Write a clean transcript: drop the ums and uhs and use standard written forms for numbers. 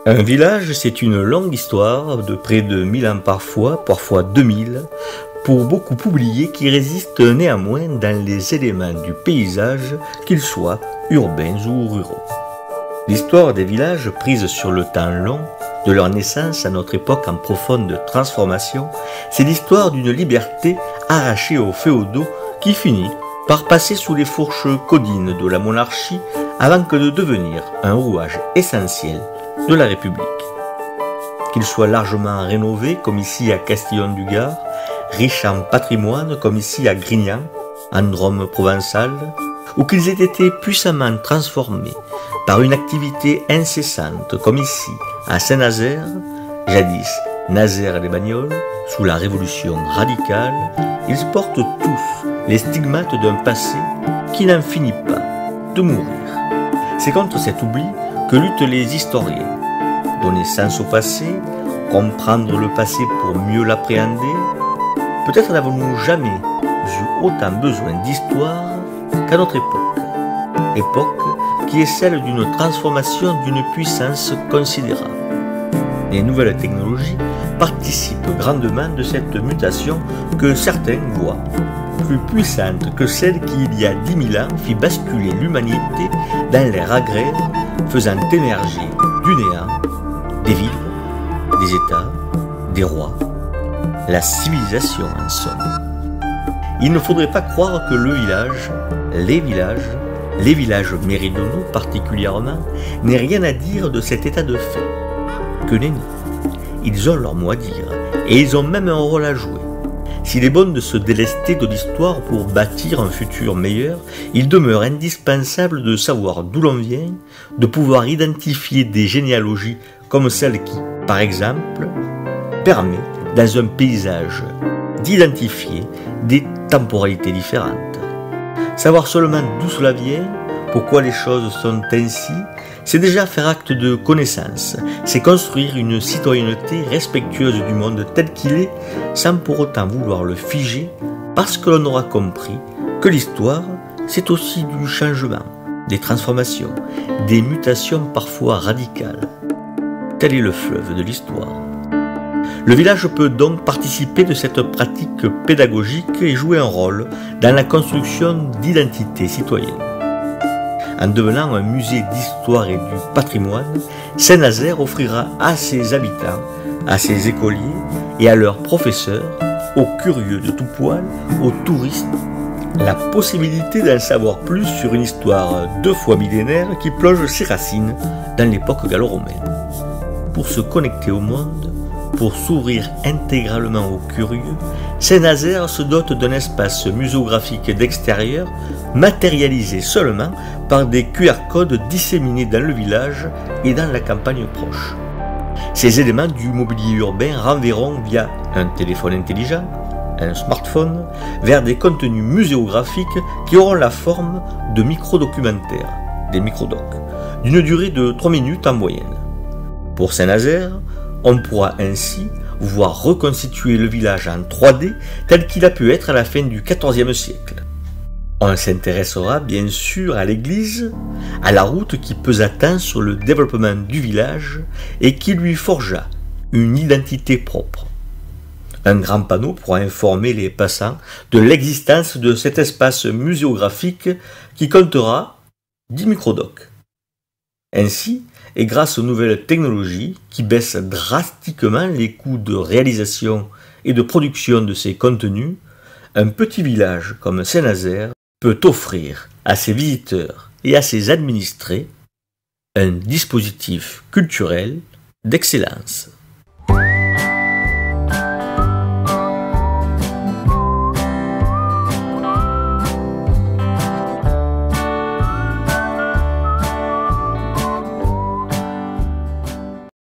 Un village, c'est une longue histoire de près de 1000 ans parfois 2000, pour beaucoup oubliés qui résistent néanmoins dans les éléments du paysage, qu'ils soient urbains ou ruraux. L'histoire des villages, prise sur le temps long, de leur naissance à notre époque en profonde transformation, c'est l'histoire d'une liberté arrachée aux féodaux qui finit par passer sous les fourches codines de la monarchie avant que de devenir un rouage essentiel de la République. Qu'il soit largement rénové comme ici à Castillon-du-Gard, riche en patrimoine comme ici à Grignan, en Drôme provençal, ou qu'ils aient été puissamment transformés par une activité incessante comme ici à Saint-Nazaire, jadis Nazaire-les-Bagnols, sous la Révolution radicale, ils portent tous les stigmates d'un passé qui n'en finit pas de mourir. C'est contre cet oubli que luttent les historiens. Donner sens au passé, comprendre le passé pour mieux l'appréhender. Peut-être n'avons-nous jamais eu autant besoin d'histoire qu'à notre époque. Époque qui est celle d'une transformation d'une puissance considérable. Les nouvelles technologies participent grandement de cette mutation que certains voient plus puissante que celle qui, il y a 10 000 ans, fit basculer l'humanité dans l'ère agraire, faisant émerger du néant des villes, des États, des rois, la civilisation en somme. Il ne faudrait pas croire que le village, les villages méridionaux particulièrement, n'aient rien à dire de cet état de fait. Que nenni. Ils ont leur mot à dire, et ils ont même un rôle à jouer. S'il est bon de se délester de l'histoire pour bâtir un futur meilleur, il demeure indispensable de savoir d'où l'on vient, de pouvoir identifier des généalogies comme celle qui, par exemple, permet, dans un paysage, d'identifier des temporalités différentes. Savoir seulement d'où cela vient, pourquoi les choses sont ainsi, c'est déjà faire acte de connaissance, c'est construire une citoyenneté respectueuse du monde tel qu'il est, sans pour autant vouloir le figer, parce que l'on aura compris que l'histoire, c'est aussi du changement, des transformations, des mutations parfois radicales. Tel est le fleuve de l'histoire. Le village peut donc participer de cette pratique pédagogique et jouer un rôle dans la construction d'identité citoyenne. En devenant un musée d'histoire et du patrimoine, Saint-Nazaire offrira à ses habitants, à ses écoliers et à leurs professeurs, aux curieux de tout poil, aux touristes, la possibilité d'en savoir plus sur une histoire 2 fois millénaire qui plonge ses racines dans l'époque gallo-romaine. Pour se connecter au monde, pour s'ouvrir intégralement aux curieux, Saint-Nazaire se dote d'un espace muséographique d'extérieur matérialisé seulement par des QR codes disséminés dans le village et dans la campagne proche. Ces éléments du mobilier urbain renverront via un téléphone intelligent, un smartphone, vers des contenus muséographiques qui auront la forme de micro-documentaires, des microdocs, d'une durée de 3 minutes en moyenne. Pour Saint-Nazaire, on pourra ainsi voir reconstituer le village en 3D tel qu'il a pu être à la fin du XIVe siècle. On s'intéressera bien sûr à l'église, à la route qui pesa tant sur le développement du village et qui lui forgea une identité propre. Un grand panneau pourra informer les passants de l'existence de cet espace muséographique qui comptera 10 microdocs. Ainsi, et grâce aux nouvelles technologies qui baissent drastiquement les coûts de réalisation et de production de ces contenus, un petit village comme Saint-Nazaire peut offrir à ses visiteurs et à ses administrés un dispositif culturel d'excellence.